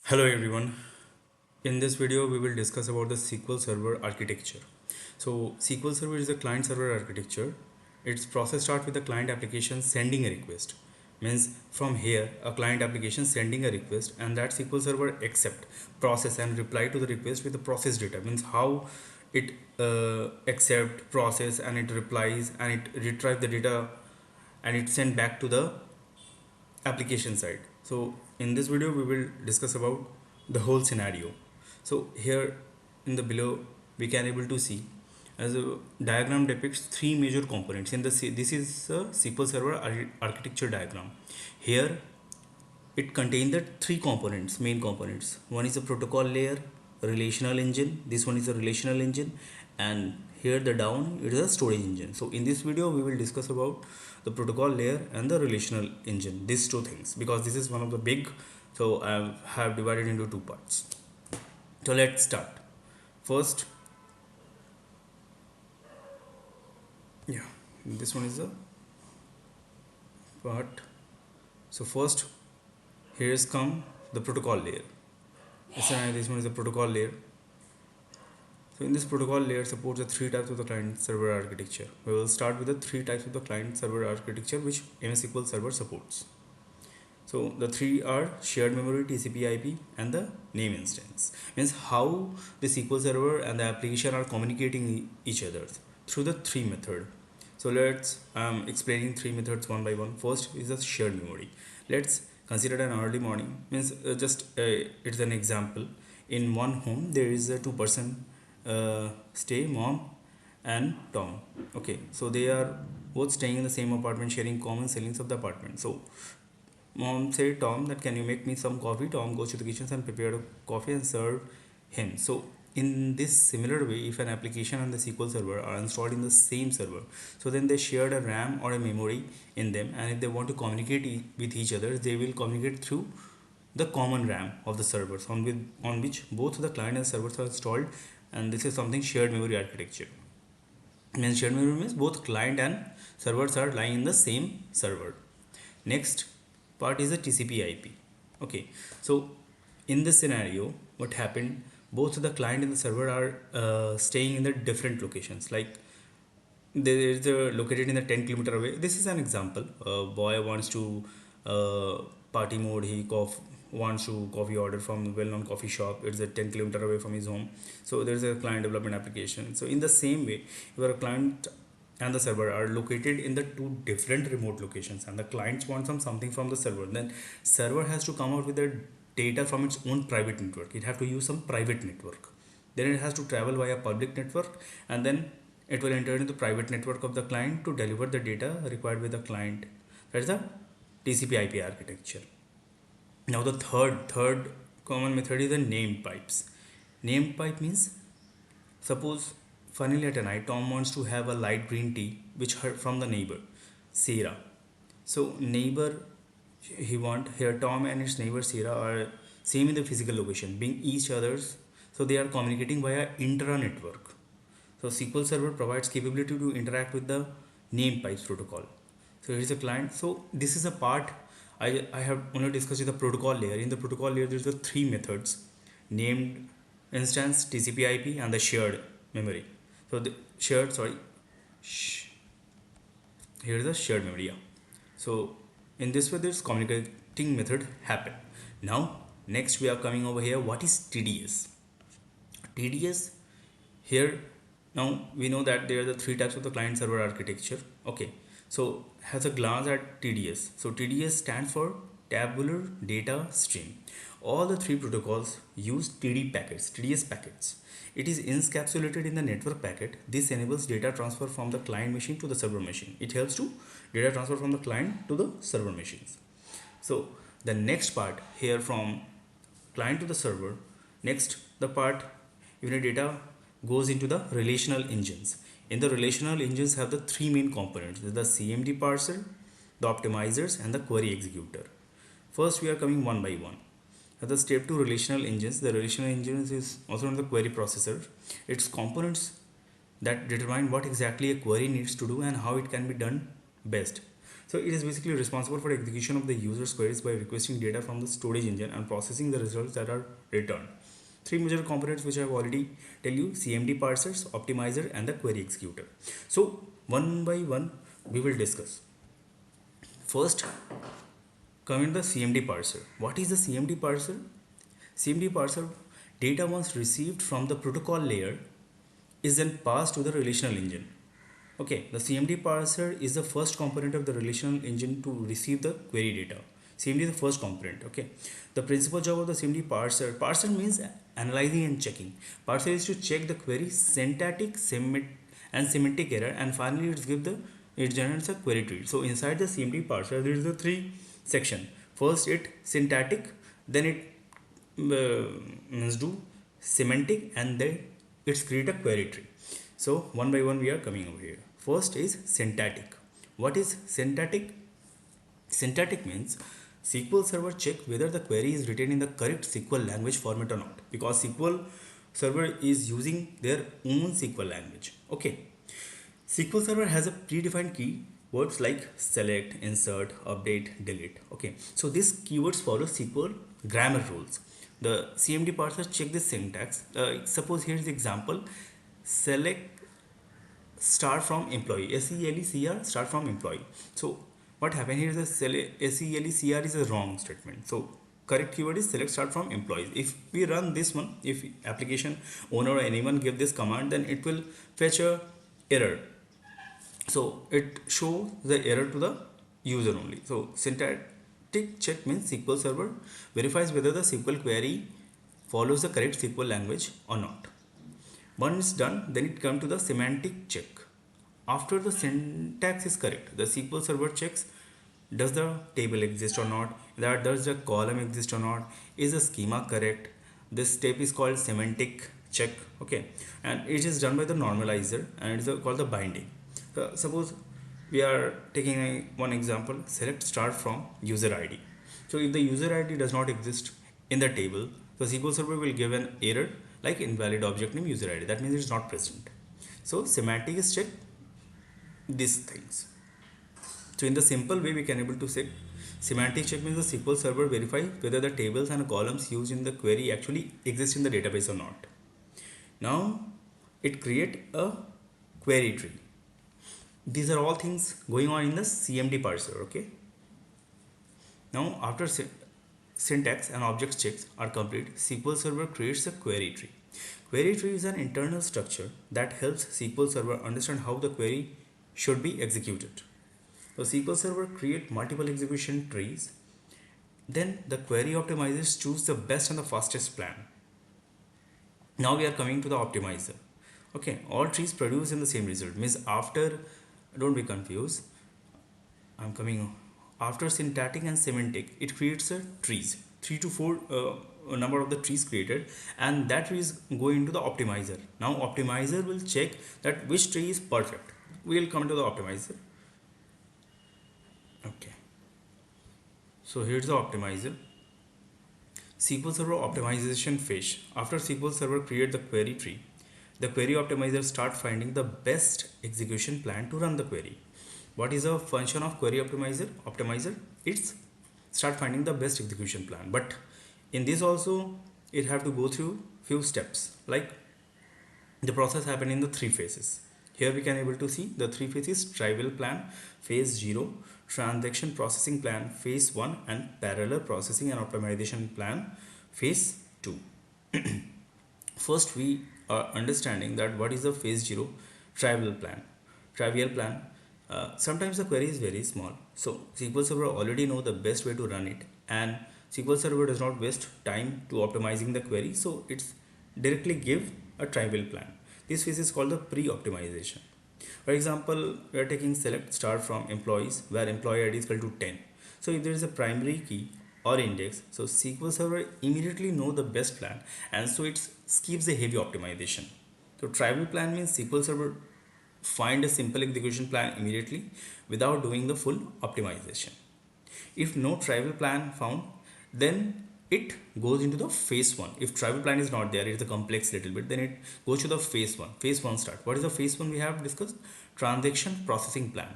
Hello everyone. In this video we will discuss about the SQL Server architecture. So SQL Server is a client server architecture. Its process starts with the client application sending a request. Means from here a client application sending a request and that SQL Server accept, process and reply to the request with the process data. Means how it accept, process and it replies and it retrieve the data and it send back to the application side. So in this video we will discuss about the whole scenario. So here in the below we can able to see as a diagram depicts three major components in the this is a SQL Server architecture diagram. Here it contains the three components, main components. One is a protocol layer, relational engine. This one is a relational engine, and here the down it is a storage engine. So in this video we will discuss about the protocol layer and the relational engine. These two things because this is one of the big. So I have divided into two parts. So let's start. First, yeah, this one is the part. So first, here is come the protocol layer. This one is the protocol layer. So in this protocol layer supports the three types of the client server architecture. We will start with the three types of the client server architecture which MSSQL Server supports. So the three are shared memory, TCP/IP, and the name instance. Means how the SQL Server and the application are communicating each other through the three method. So let's explaining three methods one by one. First is the shared memory. Let's consider an early morning. Means it's an example. In one home there is a two-person stay, mom and Tom. Okay, so they are both staying in the same apartment, sharing common ceilings of the apartment. So mom said Tom that can you make me some coffee. Tom goes to the kitchen and prepare a coffee and serve him. So in this similar way, if an application and the SQL Server are installed in the same server, so then they shared a RAM or a memory in them, and if they want to communicate with each other, they will communicate through the common RAM of the servers on which both the client and servers are installed, and this is something shared memory architecture. And shared memory means both client and servers are lying in the same server. Next part is the TCP/IP. Okay, so in this scenario, what happened? Both the client and the server are staying in the different locations. Like there is located in the 10 kilometer away. This is an example. A boy wants to party mode. Wants to coffee order from a well-known coffee shop. It's a 10 kilometer away from his home. So there's a client development application. So in the same way, your client and the server are located in the two different remote locations, and the clients want something from the server. Then server has to come out with the data from its own private network. It have to use some private network. Then it has to travel via public network, and then it will enter into the private network of the client to deliver the data required by the client. That's the TCP/IP architecture. Now the third common method is the named pipes. Named pipe means suppose finally at a night Tom wants to have a light green tea which heard from the neighbor Sarah. So neighbor he want here Tom and his neighbor Sarah are same in the physical location, being each other's, so they are communicating via intra network. So SQL Server provides capability to interact with the name pipes protocol. So here is a client. So this is a part I have only discussed the protocol layer. In the protocol layer, there's the three methods: named instance, TCP/IP, and the shared memory. So the shared, sorry, here is the shared memory. Yeah. So in this way, this communicating method happen. Now next we are coming over here. What is TDS? TDS here now we know that there are the three types of the client server architecture. Okay, so has a glance at TDS. So TDS stands for tabular data stream. All the three protocols use TDS packets. It is encapsulated in the network packet. This enables data transfer from the client machine to the server machine. It helps to data transfer from the client to the server machines. So the next part here from client to the server. Next the part unit data goes into the relational engines. In the relational engines have the three main components: the CMD parser, the optimizers, and the query executor. First we are coming one by one. At the step 2 relational engines, the relational engines is also known as the query processor. Its components that determine what exactly a query needs to do and how it can be done best. So it is basically responsible for execution of the user's queries by requesting data from the storage engine and processing the results that are returned. Three major components which I have already tell you: CMD parsers, optimizer, and the query executor. So one by one we will discuss. First, coming to the CMD parser. What is the CMD parser? CMD parser, data once received from the protocol layer is then passed to the relational engine. Okay, the CMD parser is the first component of the relational engine to receive the query data. CMD is the first component. Okay, the principal job of the CMD parser means analyzing and checking. Parser is to check the query syntactic, and semantic error, and finally it generates a query tree. So inside the CMD parser there is the three section. First it syntactic, then it means do semantic, and then it's create a query tree. So one by one we are coming over here. First is syntactic. What is syntactic? Syntactic means SQL Server check whether the query is written in the correct SQL language format or not, because SQL Server is using their own SQL language. Okay, SQL Server has a predefined keywords like select, insert, update, delete. Okay, so these keywords follow SQL grammar rules. The CMD parser check the syntax. Suppose here is the example: select start from employee, SELECR start from employee. So what happened here is the SELECR is a wrong statement. So correct keyword is select start from employees. If we run this one, if application owner or anyone give this command, then it will fetch a error. So it shows the error to the user only. So syntactic check means SQL Server verifies whether the SQL query follows the correct SQL language or not. Once done, then it comes to the semantic check. After the syntax is correct, the SQL Server checks: does the table exist or not, that does the column exist or not, is the schema correct. This step is called semantic check. Okay, and it is done by the normalizer, and it is called the binding. Suppose we are taking one example: select start from user ID. So if the user ID does not exist in the table, the SQL Server will give an error like invalid object name user ID. That means it's not present. So semantic is check these things. So in the simple way we can able to say semantic check means the SQL Server verify whether the tables and columns used in the query actually exist in the database or not. Now it create a query tree. These are all things going on in the CMD parser. Okay. Now after syntax and object checks are complete, SQL Server creates a query tree. Query tree is an internal structure that helps SQL Server understand how the query should be executed. So SQL Server create multiple execution trees. Then the query optimizers choose the best and the fastest plan. Now we are coming to the optimizer. Okay, all trees produce in the same result. Means after, don't be confused. I'm coming after syntactic and semantic, it creates a trees, 3 to 4 number of the trees created, and that trees go into the optimizer. Now optimizer will check that which tree is perfect. We will come to the optimizer. Okay, so here's the optimizer. SQL Server optimization phase. After SQL Server create the query tree, the query optimizer start finding the best execution plan to run the query. What is a function of query optimizer? It's start finding the best execution plan. But in this also it have to go through few steps, like the process happen in the three phases. Here we can able to see the three phases: trivial plan phase 0, transaction processing plan phase 1, and parallel processing and optimization plan phase 2. First we are understanding that what is the phase 0 trivial plan. Sometimes the query is very small, so SQL Server already know the best way to run it, and SQL Server does not waste time to optimizing the query, so it's directly give a trivial plan. This phase is called the pre-optimization. For example, we are taking select start from employees where employee ID is equal to 10. So if there is a primary key or index, so SQL Server immediately know the best plan, and so it skips the heavy optimization. So trivial plan means SQL Server find a simple execution plan immediately without doing the full optimization. If no trivial plan found, then it goes into the phase 1. If trivial plan is not there, it's a complex little bit, then it goes to the phase 1. Phase 1 start. What is the phase 1 we have discussed? Transaction processing plan.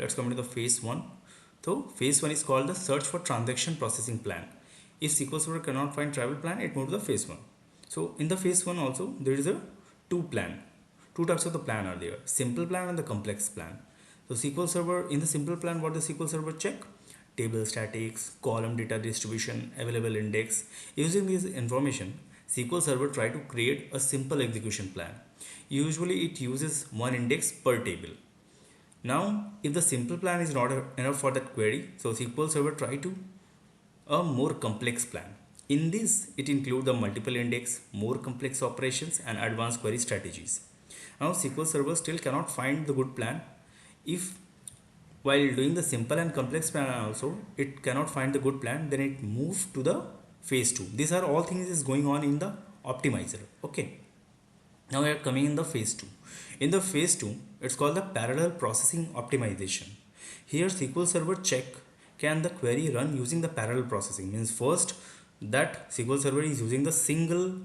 let's come to the phase 1. So phase 1 is called the search for transaction processing plan. If SQL Server cannot find travel plan, it moves to the phase 1. So in the phase 1 also there is a two types of the plan are there, simple plan and the complex plan. So SQL Server, in the simple plan, what the SQL Server check? Table statics, column data distribution, available index. Using this information, SQL Server try to create a simple execution plan. Usually it uses one index per table. Now, if the simple plan is not enough for that query, so SQL Server try to a more complex plan. In this, it includes the multiple index, more complex operations and advanced query strategies. Now, SQL Server still cannot find the good plan if while doing the simple and complex plan also it cannot find the good plan, then it moves to the phase 2. These are all things is going on in the optimizer. Okay, now we are coming in the phase 2. In the phase 2, it's called the parallel processing optimization. Here SQL Server check can the query run using the parallel processing. Means first that SQL Server is using the single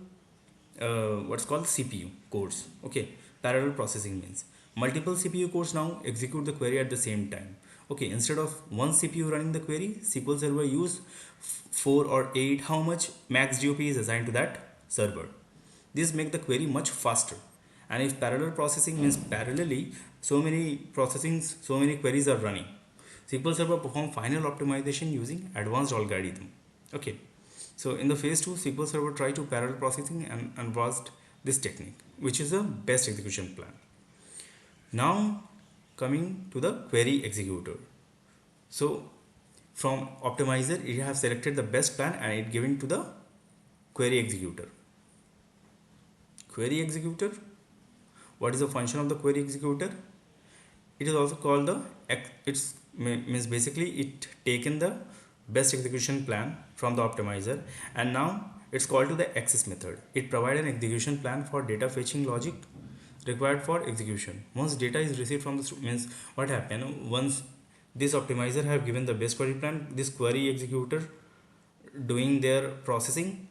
what's called CPU cores. Okay, parallel processing means multiple CPU cores now execute the query at the same time. Okay, instead of one CPU running the query, SQL Server use 4 or 8, how much max GOP is assigned to that server. This make the query much faster. And if parallel processing means parallelly so many processings, so many queries are running, SQL Server perform final optimization using advanced algorithm. Okay, so in the phase 2, SQL Server try to parallel processing and advanced this technique, which is the best execution plan. Now coming to the query executor. So from optimizer, it have selected the best plan and it given to the query executor. Query executor, what is the function of the query executor? It is also called the, it's means basically it taken the best execution plan from the optimizer and now it's called to the access method. It provides an execution plan for data fetching logic required for execution. Once data is received from the means what happened, once this optimizer have given the best query plan, this query executor doing their processing.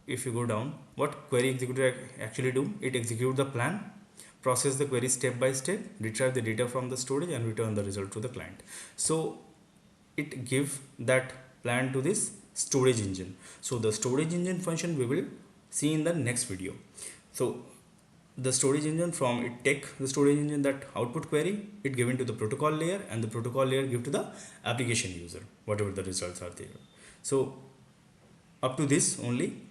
If you go down, what query executor actually do, it execute the plan, process the query step by step, retrieve the data from the storage and return the result to the client. So it give that plan to this storage engine. So the storage engine function we will see in the next video. So the storage engine, from it take the storage engine that output query, it given to the protocol layer and the protocol layer give to the application user whatever the results are there. So up to this only.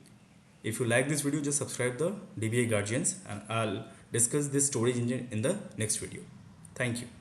If you like this video, just subscribe the DBA Guardians and I'll discuss this storage engine in the next video. Thank you.